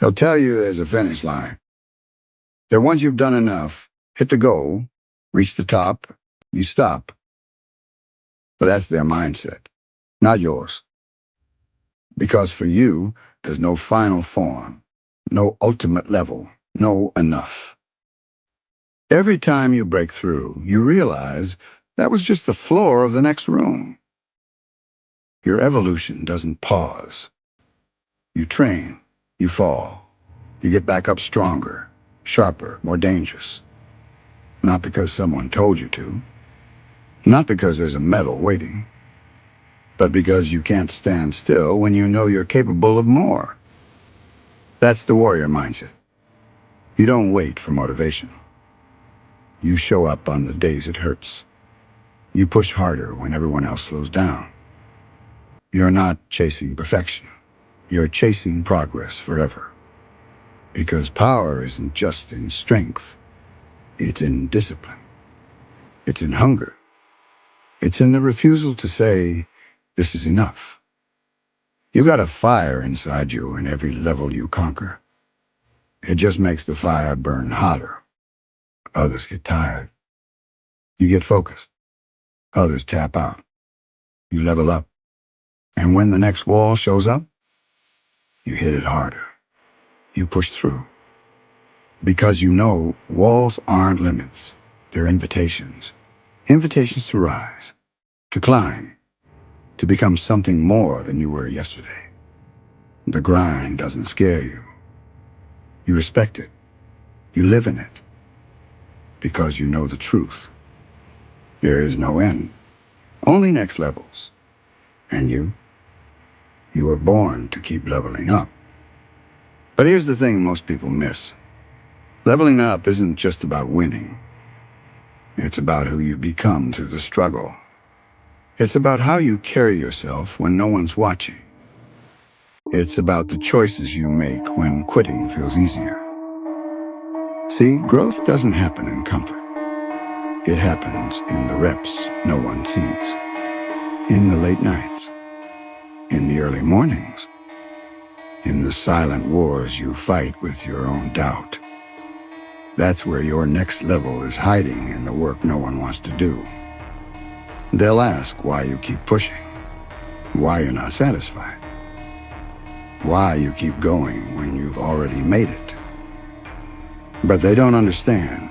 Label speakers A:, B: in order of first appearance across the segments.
A: They'll tell you there's a finish line. That once you've done enough, hit the goal, reach the top, you stop. But that's their mindset, not yours. Because for you, there's no final form, no ultimate level, no enough. Every time you break through, you realize that was just the floor of the next room. Your evolution doesn't pause. You train, you fall, you get back up stronger, sharper, more dangerous. Not because someone told you to, not because there's a medal waiting, but because you can't stand still when you know you're capable of more. That's the warrior mindset. You don't wait for motivation. You show up on the days it hurts. You push harder when everyone else slows down. You're not chasing perfection. You're chasing progress forever. Because power isn't just in strength. It's in discipline. It's in hunger. It's in the refusal to say, this is enough. You got a fire inside you in every level you conquer. It just makes the fire burn hotter. Others get tired. You get focused. Others tap out. You level up. And when the next wall shows up, you hit it harder. You push through. Because you know walls aren't limits. They're invitations. Invitations to rise, to climb, to become something more than you were yesterday. The grind doesn't scare you. You respect it. You live in it. Because you know the truth. There is no end. Only next levels. And you were born to keep leveling up. But here's the thing most people miss. Leveling up isn't just about winning. It's about who you become through the struggle. It's about how you carry yourself when no one's watching. It's about the choices you make when quitting feels easier. See, growth doesn't happen in comfort. It happens in the reps no one sees. In the late nights. In the early mornings. In the silent wars you fight with your own doubt. That's where your next level is hiding in the work no one wants to do. They'll ask why you keep pushing, why you're not satisfied, why you keep going when you've already made it. But they don't understand.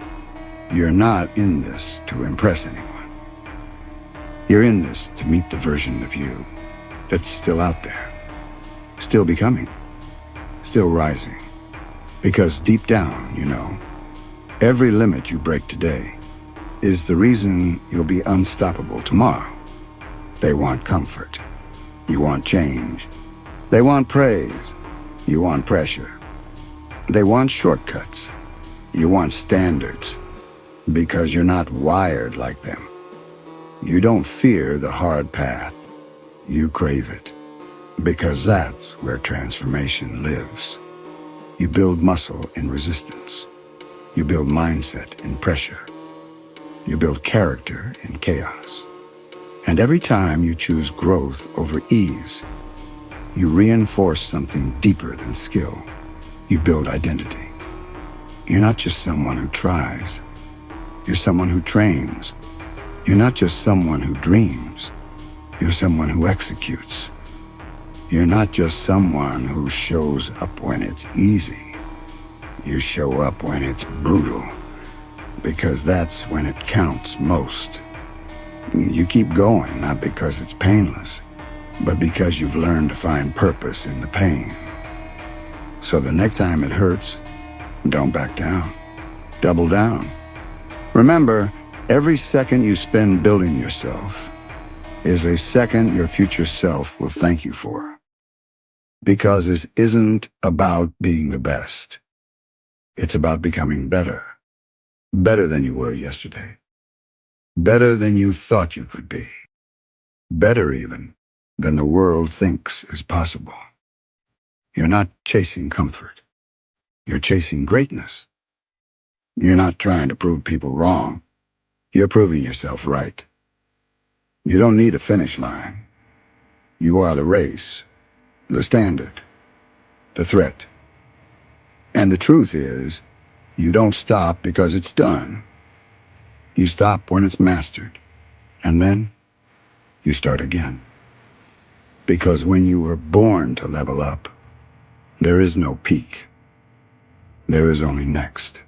A: You're not in this to impress anyone. You're in this to meet the version of you that's still out there, still becoming, still rising. Because deep down, you know, every limit you break today is the reason you'll be unstoppable tomorrow. They want comfort. You want change. They want praise. You want pressure. They want shortcuts. You want standards. Because you're not wired like them. You don't fear the hard path. You crave it. Because that's where transformation lives. You build muscle in resistance. You build mindset in pressure. You build character in chaos. And every time you choose growth over ease, you reinforce something deeper than skill. You build identity. You're not just someone who tries. You're someone who trains. You're not just someone who dreams. You're someone who executes. You're not just someone who shows up when it's easy. You show up when it's brutal. Because that's when it counts most. You keep going, not because it's painless, but because you've learned to find purpose in the pain. So the next time it hurts, don't back down. Double down. Remember, every second you spend building yourself is a second your future self will thank you for. Because it isn't about being the best. It's about becoming better. Better than you were yesterday. Better than you thought you could be. Better even than the world thinks is possible. You're not chasing comfort. You're chasing greatness. You're not trying to prove people wrong. You're proving yourself right. You don't need a finish line. You are the race, the standard, the threat. And the truth is, you don't stop because it's done. You stop when it's mastered. And then you start again. Because when you were born to level up, there is no peak. There is only next.